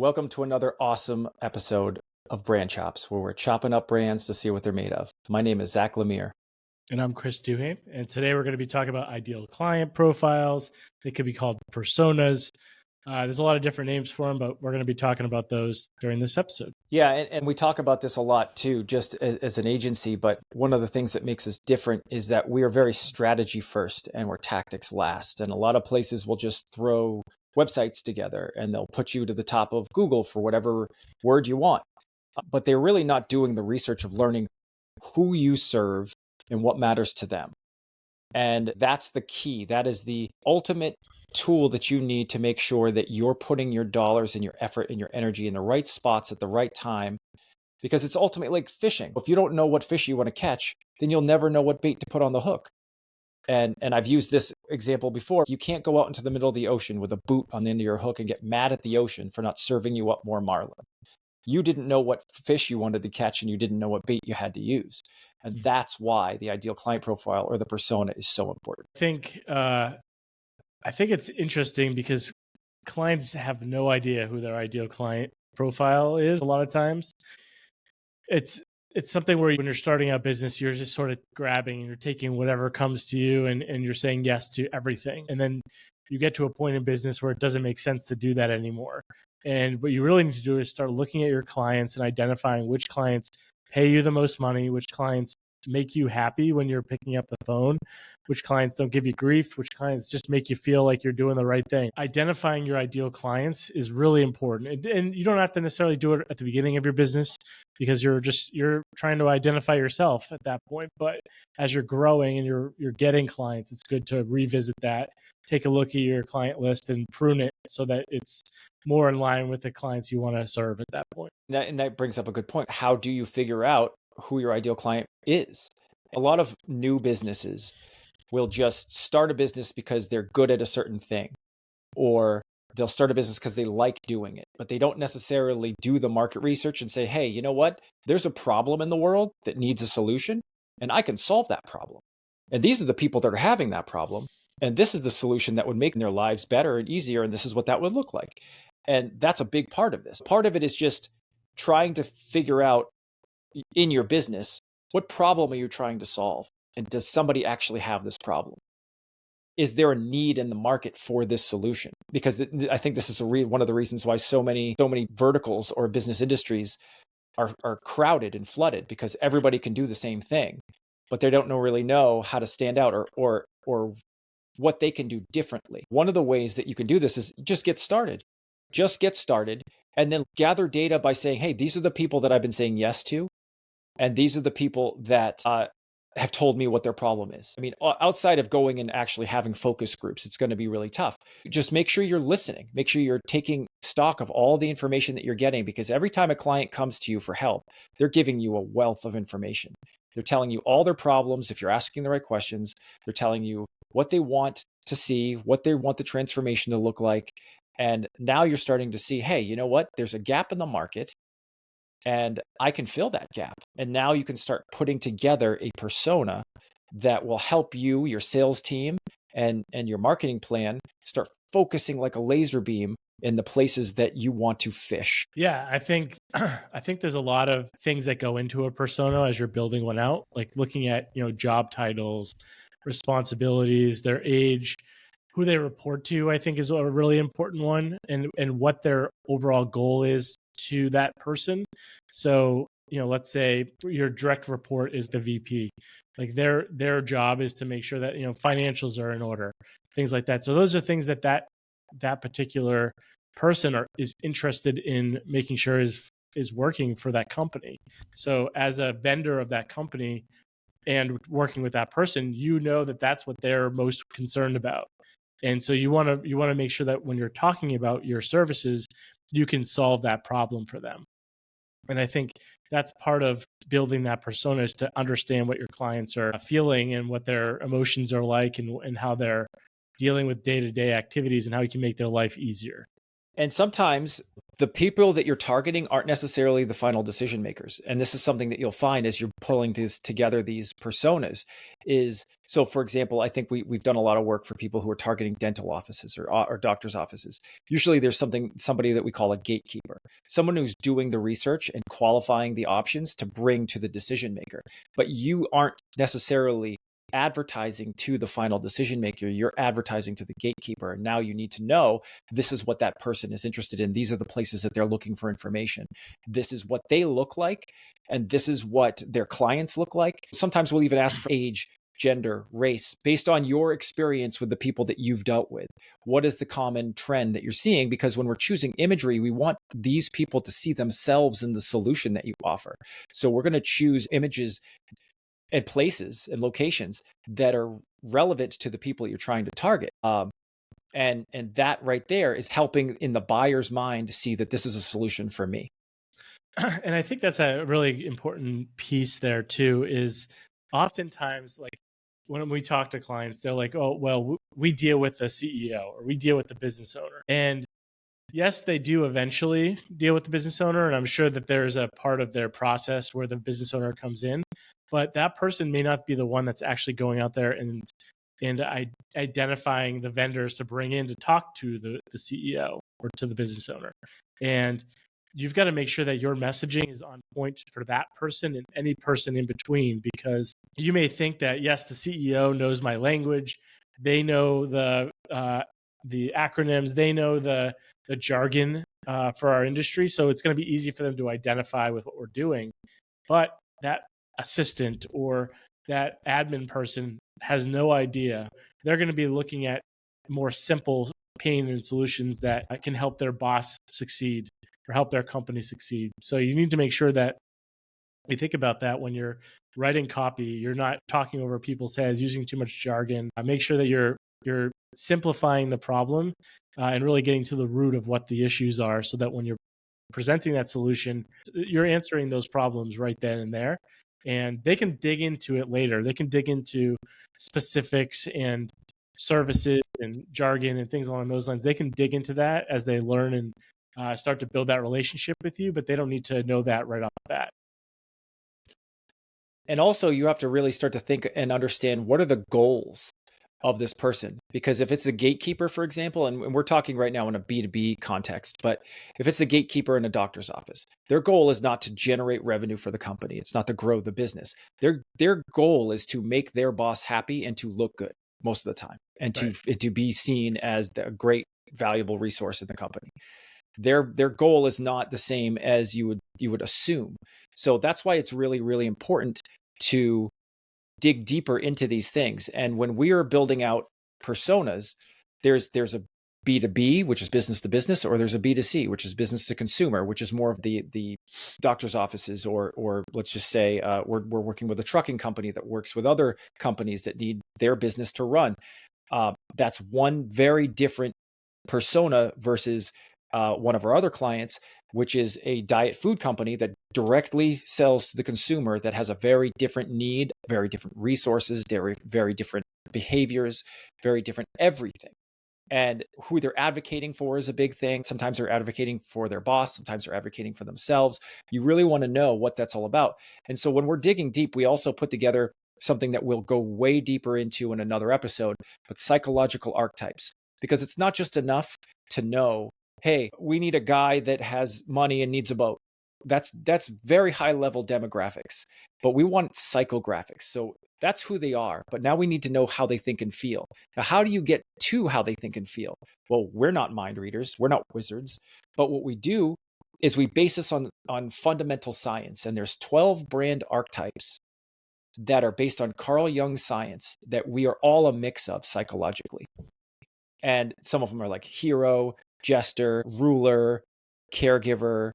Welcome to another awesome episode of Brand Chops, where we're chopping up brands to see what they're made of. My name is Zack Lemear. And I'm Chris Duhaime. And today we're going to be talking about ideal client profiles. They could be called personas. There's a lot of different names for them, but we're going to be talking about those during this episode. Yeah, and we talk about this a lot too, just as an agency. But one of the things that makes us different is that we are very strategy first and we're tactics last. And a lot of places will just throw websites together and they'll put you to the top of Google for whatever word you want. But they're really not doing the research of learning who you serve and what matters to them. And that's the key. That is the ultimate tool that you need to make sure that you're putting your dollars and your effort and your energy in the right spots at the right time, because it's ultimately like fishing. If you don't know what fish you want to catch, then you'll never know what bait to put on the hook. And I've used this example before. You can't go out into the middle of the ocean with a boot on the end of your hook and get mad at the ocean for not serving you up more marlin. You didn't know what fish you wanted to catch and you didn't know what bait you had to use. And that's why the ideal client profile or the persona is so important. I think it's interesting because clients have no idea who their ideal client profile is. A lot of times it's something where when you're starting a business, you're just sort of grabbing and you're taking whatever comes to you and you're saying yes to everything. And then you get to a point in business where it doesn't make sense to do that anymore. And what you really need to do is start looking at your clients and identifying which clients pay you the most money, which clients make you happy when you're picking up the phone, which clients don't give you grief, which clients just make you feel like you're doing the right thing. Identifying your ideal clients is really important. And you don't have to necessarily do it at the beginning of your business because you're trying to identify yourself at that point. But as you're growing and you're getting clients, it's good to revisit that, take a look at your client list and prune it so that it's more in line with the clients you want to serve at that point. And that brings up a good point. How do you figure out who your ideal client is? A lot of new businesses will just start a business because they're good at a certain thing, or they'll start a business because they like doing it, but they don't necessarily do the market research and say, hey, you know what? There's a problem in the world that needs a solution, and I can solve that problem. And these are the people that are having that problem. And this is the solution that would make their lives better and easier. And this is what that would look like. And that's a big part of this. Part of it is just trying to figure out in your business, what problem are you trying to solve? And does somebody actually have this problem? Is there a need in the market for this solution? Because I think this is one of the reasons why so many verticals or business industries are crowded and flooded, because everybody can do the same thing, but they don't really know how to stand out or what they can do differently. One of the ways that you can do this is just get started. Just get started and then gather data by saying, hey, these are the people that I've been saying yes to. And these are the people that have told me what their problem is. I mean, outside of going and actually having focus groups, it's going to be really tough. Just make sure you're listening. Make sure you're taking stock of all the information that you're getting, because every time a client comes to you for help, they're giving you a wealth of information. They're telling you all their problems. If you're asking the right questions, they're telling you what they want to see, what they want the transformation to look like. And now you're starting to see, hey, you know what? There's a gap in the market and I can fill that gap. And now you can start putting together a persona that will help you, your sales team, and your marketing plan start focusing like a laser beam in the places that you want to fish. Yeah, I think there's a lot of things that go into a persona as you're building one out, like looking at, job titles, responsibilities, their age, who they report to, I think is a really important one, and what their overall goal is to that person. So, let's say your direct report is the VP. Like their job is to make sure that, financials are in order, things like that. So those are things that particular person is interested in making sure is working for that company. So as a vendor of that company and working with that person, that's what they're most concerned about. And so you want to make sure that when you're talking about your services, you can solve that problem for them. And I think that's part of building that persona, is to understand what your clients are feeling and what their emotions are like and how they're dealing with day-to-day activities and how you can make their life easier. And sometimes the people that you're targeting aren't necessarily the final decision makers. And this is something that you'll find as you're pulling together these personas is, so for example, I think we've done a lot of work for people who are targeting dental offices or doctor's offices. Usually there's somebody that we call a gatekeeper, someone who's doing the research and qualifying the options to bring to the decision maker. But you aren't necessarily advertising to the final decision maker, you're advertising to the gatekeeper. And now you need to know this is what that person is interested in. These are the places that they're looking for information. This is what they look like. And this is what their clients look like. Sometimes we'll even ask for age, gender, race, based on your experience with the people that you've dealt with. What is the common trend that you're seeing? Because when we're choosing imagery, we want these people to see themselves in the solution that you offer. So we're going to choose images and places and locations that are relevant to the people you're trying to target. And that right there is helping in the buyer's mind to see that this is a solution for me. And I think that's a really important piece there too, is oftentimes like when we talk to clients, they're like, oh, well, we deal with the CEO or we deal with the business owner. And yes, they do eventually deal with the business owner. And I'm sure that there's a part of their process where the business owner comes in, but that person may not be the one that's actually going out there and identifying the vendors to bring in to talk to the CEO or to the business owner. And you've got to make sure that your messaging is on point for that person and any person in between, because you may think that, yes, the CEO knows my language. They know the acronyms, they know the jargon for our industry. So it's going to be easy for them to identify with what we're doing. But that assistant or that admin person has no idea. They're going to be looking at more simple pain and solutions that can help their boss succeed or help their company succeed. So you need to make sure that you think about that when you're writing copy. You're not talking over people's heads, using too much jargon. Make sure that you're simplifying the problem and really getting to the root of what the issues are, so that when you're presenting that solution, you're answering those problems right then and there. And they can dig into it later. They can dig into specifics and services and jargon and things along those lines. They can dig into that as they learn and start to build that relationship with you, but they don't need to know that right off the bat. And also you have to really start to think and understand what are the goals of this person. Because if it's the gatekeeper, for example, and we're talking right now in a B2B context, but if it's the gatekeeper in a doctor's office, their goal is not to generate revenue for the company. It's not to grow the business. Their goal is to make their boss happy and to look good most of the time, and to be seen as the great, valuable resource in the company. Their goal is not the same as you would assume. So that's why it's really, really important to dig deeper into these things. And when we are building out personas, there's a B2B, which is business to business, or there's a B2C, which is business to consumer, which is more of the doctor's offices, or let's just say we're working with a trucking company that works with other companies that need their business to run. That's one very different persona versus one of our other clients, which is a diet food company that directly sells to the consumer, that has a very different need, very different resources, very different behaviors, very different everything. And who they're advocating for is a big thing. Sometimes they're advocating for their boss. Sometimes they're advocating for themselves. You really want to know what that's all about. And so when we're digging deep, we also put together something that we'll go way deeper into in another episode, but psychological archetypes. Because it's not just enough to know, hey, we need a guy that has money and needs a boat. That's very high level demographics, but we want psychographics. So that's who they are. But now we need to know how they think and feel. Now, how do you get to how they think and feel? Well, we're not mind readers. We're not wizards. But what we do is we base this on fundamental science. And there's 12 brand archetypes that are based on Carl Jung science that we are all a mix of psychologically. And some of them are like hero, jester, ruler, caregiver,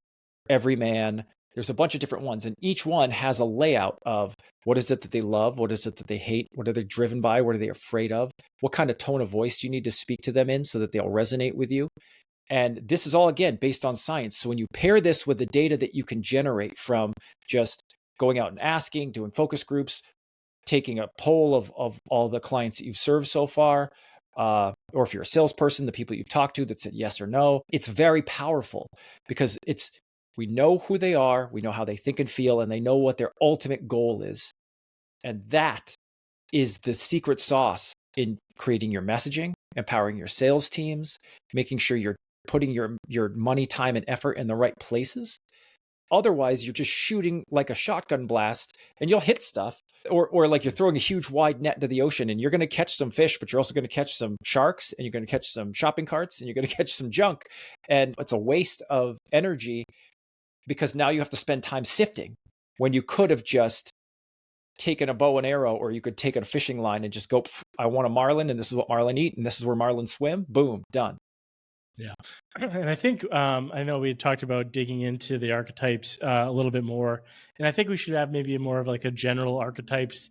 everyman. There's a bunch of different ones. And each one has a layout of what is it that they love? What is it that they hate? What are they driven by? What are they afraid of? What kind of tone of voice do you need to speak to them in so that they'll resonate with you? And this is all, again, based on science. So when you pair this with the data that you can generate from just going out and asking, doing focus groups, taking a poll of all the clients that you've served so far, or if you're a salesperson, the people you've talked to that said yes or no. It's very powerful because we know who they are, we know how they think and feel, and they know what their ultimate goal is. And that is the secret sauce in creating your messaging, empowering your sales teams, making sure you're putting your money, time, and effort in the right places. Otherwise, you're just shooting like a shotgun blast and you'll hit stuff, or like you're throwing a huge wide net into the ocean and you're going to catch some fish, but you're also going to catch some sharks and you're going to catch some shopping carts and you're going to catch some junk. And it's a waste of energy because now you have to spend time sifting when you could have just taken a bow and arrow, or you could take a fishing line and just go, I want a marlin and this is what marlin eat and this is where marlin swim. Boom, done. Yeah. And I think, I know we talked about digging into the archetypes a little bit more, and I think we should have maybe more of like a general archetypes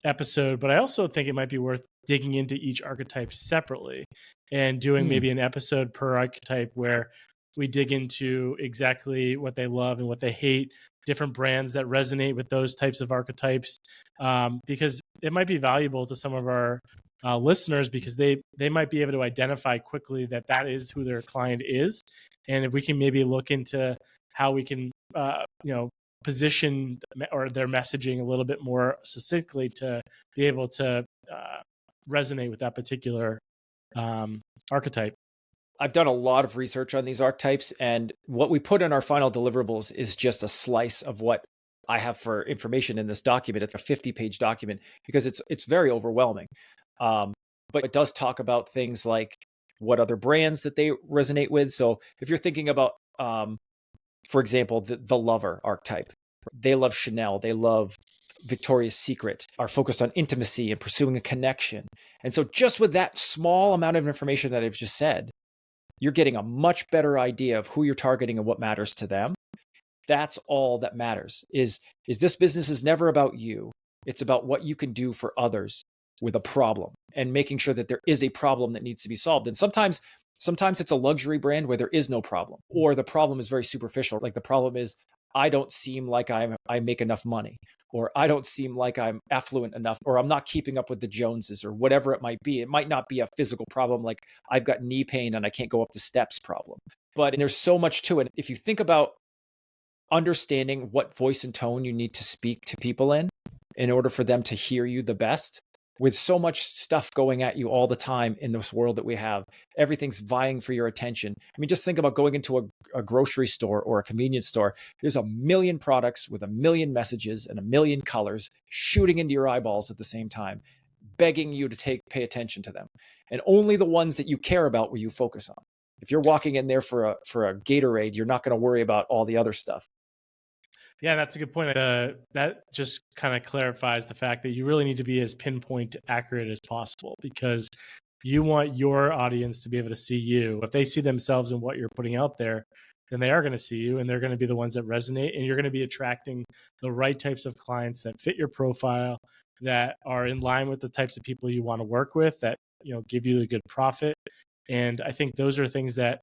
episode, but I also think it might be worth digging into each archetype separately and doing maybe an episode per archetype where we dig into exactly what they love and what they hate, different brands that resonate with those types of archetypes, because it might be valuable to some of our listeners, because they might be able to identify quickly that is who their client is. And if we can maybe look into how we can, position or their messaging a little bit more succinctly to be able to resonate with that particular archetype. I've done a lot of research on these archetypes, and what we put in our final deliverables is just a slice of what I have for information in this document. It's a 50-page document because it's very overwhelming. But it does talk about things like what other brands that they resonate with. So if you're thinking about, for example, the lover archetype, they love Chanel, they love Victoria's Secret, are focused on intimacy and pursuing a connection. And so just with that small amount of information that I've just said, you're getting a much better idea of who you're targeting and what matters to them. That's all that matters. Is this business is never about you. It's about what you can do for others with a problem and making sure that there is a problem that needs to be solved. And sometimes it's a luxury brand where there is no problem, or the problem is very superficial. Like the problem is, I don't seem like I make enough money, or I don't seem like I'm affluent enough, or I'm not keeping up with the Joneses, or whatever it might be. It might not be a physical problem like I've got knee pain and I can't go up the steps problem. But there's so much to it. If you think about understanding what voice and tone you need to speak to people in order for them to hear you the best, with so much stuff going at you all the time in this world that we have, everything's vying for your attention. I mean, just think about going into a grocery store or a convenience store. There's a million products with a million messages and a million colors shooting into your eyeballs at the same time, begging you to pay attention to them. And only the ones that you care about will you focus on. If you're walking in there for a Gatorade, you're not going to worry about all the other stuff. Yeah, that's a good point. That just kind of clarifies the fact that you really need to be as pinpoint accurate as possible, because you want your audience to be able to see you. If they see themselves in what you're putting out there, then they are going to see you, and they're going to be the ones that resonate, and you're going to be attracting the right types of clients that fit your profile, that are in line with the types of people you want to work with, that give you a good profit. And I think those are things that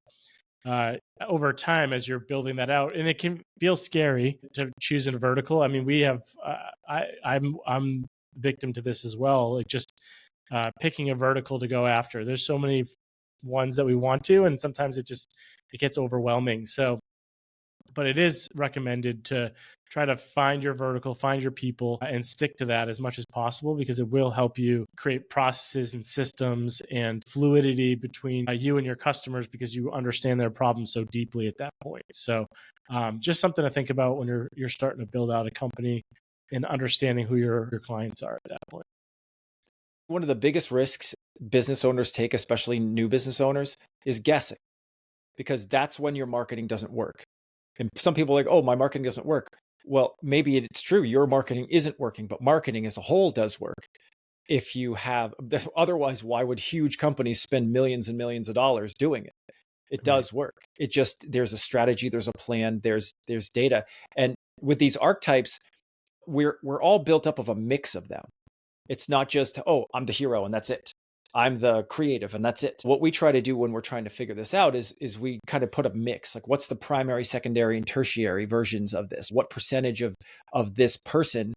over time, as you're building that out, and it can feel scary to choose a vertical. I mean, we have, I'm victim to this as well. Like just picking a vertical to go after. There's so many ones that we want to, and sometimes it gets overwhelming. So, but it is recommended to try to find your vertical, find your people, and stick to that as much as possible, because it will help you create processes and systems and fluidity between you and your customers, because you understand their problems so deeply at that point. So just something to think about when you're starting to build out a company and understanding who your clients are at that point. One of the biggest risks business owners take, especially new business owners, is guessing, because that's when your marketing doesn't work. And some people are like, oh, my marketing doesn't work. Well, maybe it's true. Your marketing isn't working, but marketing as a whole does work. If you have, otherwise, why would huge companies spend millions and millions of dollars doing it? It does work. It just, there's a strategy, there's a plan, there's data. And with these archetypes, we're all built up of a mix of them. It's not just, oh, I'm the hero and that's it. I'm the creative and that's it. What we try to do when we're trying to figure this out is we kind of put a mix, like what's the primary, secondary, and tertiary versions of this? What percentage of this person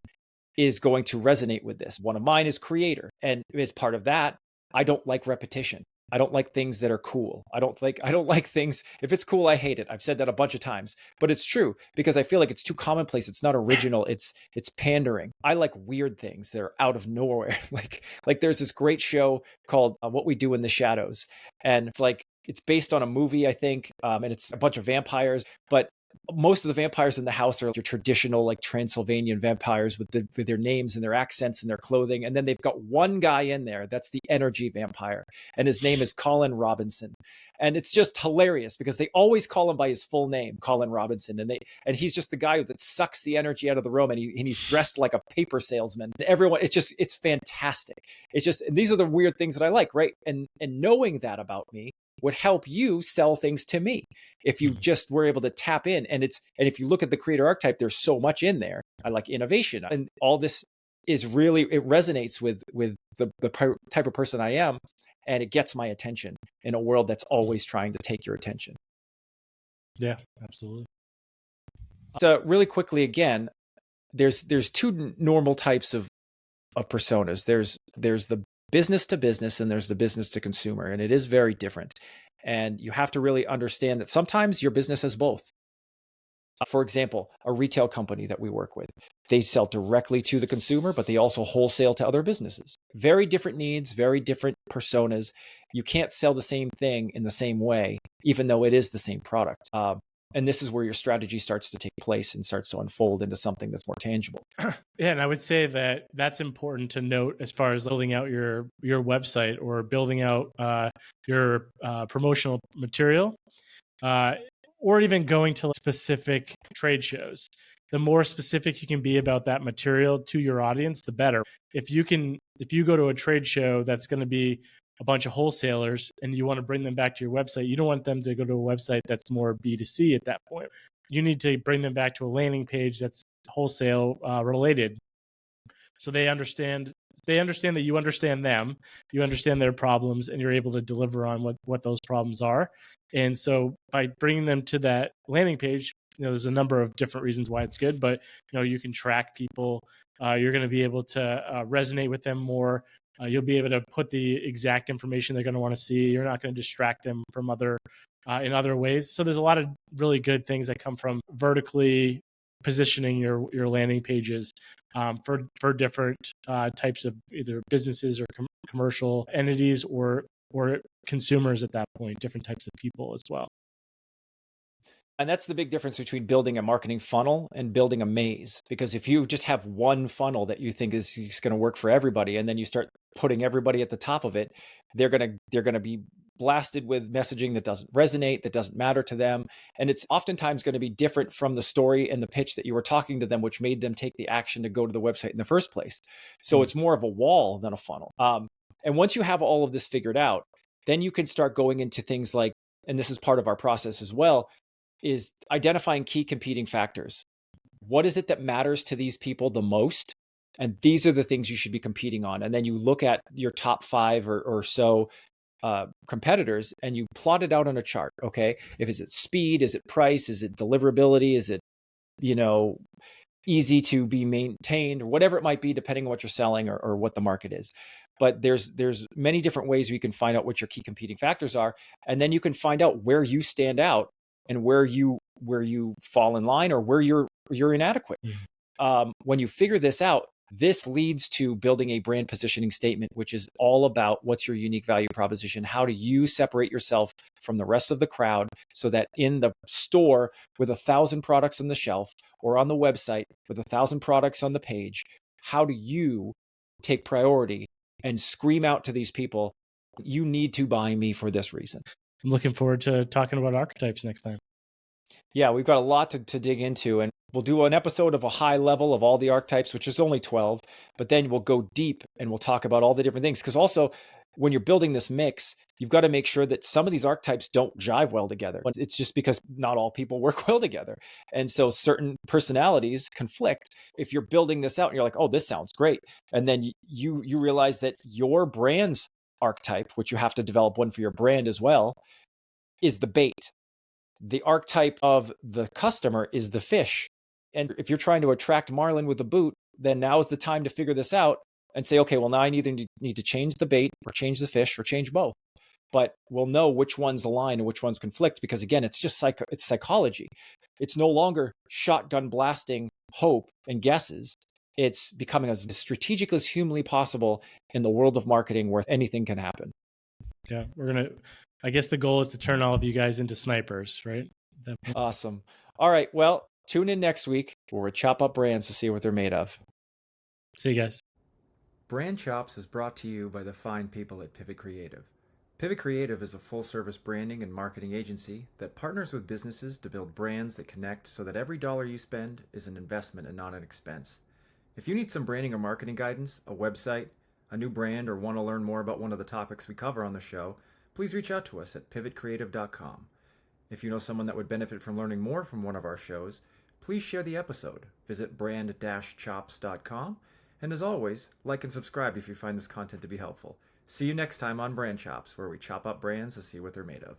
is going to resonate with this? One of mine is creator. And as part of that, I don't like repetition. I don't like things that are cool. I don't like things. If it's cool, I hate it. I've said that a bunch of times, but it's true because I feel like it's too commonplace. It's not original. It's pandering. I like weird things that are out of nowhere. like there's this great show called What We Do in the Shadows, and it's based on a movie, I think, and it's a bunch of vampires, but most of the vampires in the house are your traditional like Transylvanian vampires with their names and their accents and their clothing. And then they've got one guy in there that's the energy vampire, and his name is Colin Robinson. And it's just hilarious because they always call him by his full name, Colin Robinson, and he's just the guy that sucks the energy out of the room, and he's dressed like a paper salesman. Everyone, it's fantastic. It's just, and these are the weird things that I like, right? And knowing that about me would help you sell things to me if you just were able to tap in. And if you look at the creator archetype, there's so much in there. I like innovation, and all this is really, it resonates with the type of person I am, and it gets my attention in a world that's always trying to take your attention. Yeah, absolutely. So really quickly, again, there's two normal types of personas. There's the business to business, and there's the business to consumer, and it is very different. And you have to really understand that sometimes your business has both. For example, a retail company that we work with, they sell directly to the consumer, but they also wholesale to other businesses. Very different needs, very different personas. You can't sell the same thing in the same way, even though it is the same product. And this is where your strategy starts to take place and starts to unfold into something that's more tangible. Yeah, and I would say that that's important to note as far as building out your website or building out your promotional material, or even going to specific trade shows. The more specific you can be about that material to your audience, the better. If you go to a trade show that's going to be a bunch of wholesalers and you want to bring them back to your website, you don't want them to go to a website that's more B2C at that point. You need to bring them back to a landing page that's wholesale related. So they understand that you understand them, you understand their problems, and you're able to deliver on what those problems are. And so by bringing them to that landing page, there's a number of different reasons why it's good, but you can track people. You're going to be able to resonate with them more. You'll be able to put the exact information they're going to want to see. You're not going to distract them from in other ways. So there's a lot of really good things that come from vertically positioning your landing pages for different types of either businesses or commercial entities or consumers at that point, different types of people as well. And that's the big difference between building a marketing funnel and building a maze. Because if you just have one funnel that you think is going to work for everybody, and then you start putting everybody at the top of it, they're going to be blasted with messaging that doesn't resonate, that doesn't matter to them. And it's oftentimes going to be different from the story and the pitch that you were talking to them, which made them take the action to go to the website in the first place. So it's more of a wall than a funnel. And once you have all of this figured out, then you can start going into things like, and this is part of our process as well, is identifying key competing factors. What is it that matters to these people the most? And these are the things you should be competing on. And then you look at your top 5 or so competitors, and you plot it out on a chart. Okay, if is it speed, is it price, is it deliverability, is it easy to be maintained, or whatever it might be, depending on what you're selling or what the market is. But there's many different ways you can find out what your key competing factors are, and then you can find out where you stand out and where you fall in line or where you're inadequate. When you figure this out, this leads to building a brand positioning statement, which is all about what's your unique value proposition. How do you separate yourself from the rest of the crowd so that in the store with 1,000 products on the shelf or on the website with 1,000 products on the page, how do you take priority and scream out to these people, you need to buy me for this reason? I'm looking forward to talking about archetypes next time. Yeah, we've got a lot to dig into, and we'll do an episode of a high level of all the archetypes, which is only 12, but then we'll go deep and we'll talk about all the different things. Because also, when you're building this mix, you've got to make sure that some of these archetypes don't jive well together. It's just because not all people work well together. And so certain personalities conflict. If you're building this out and you're like, oh, this sounds great. And then you realize that your brand's archetype, which you have to develop one for your brand as well, is the bait. The archetype of the customer is the fish. And if you're trying to attract marlin with a boot, then now is the time to figure this out and say, okay, well, now I either need to change the bait or change the fish or change both. but we'll know which ones align and which ones conflict, because again, it's just it's psychology. It's no longer shotgun blasting hope and guesses. It's becoming as strategic as humanly possible in the world of marketing where anything can happen. Yeah, I guess the goal is to turn all of you guys into snipers, right? Awesome. All right. Well, tune in next week where we chop up brands to see what they're made of. See you guys. Brand Chops is brought to you by the fine people at Pivot Creative. Pivot Creative is a full-service branding and marketing agency that partners with businesses to build brands that connect so that every dollar you spend is an investment and not an expense. If you need some branding or marketing guidance, a website, a new brand, or want to learn more about one of the topics we cover on the show, please reach out to us at pivotcreative.com. If you know someone that would benefit from learning more from one of our shows, please share the episode. Visit brand-chops.com. And as always, like and subscribe if you find this content to be helpful. See you next time on Brand Chops, where we chop up brands to see what they're made of.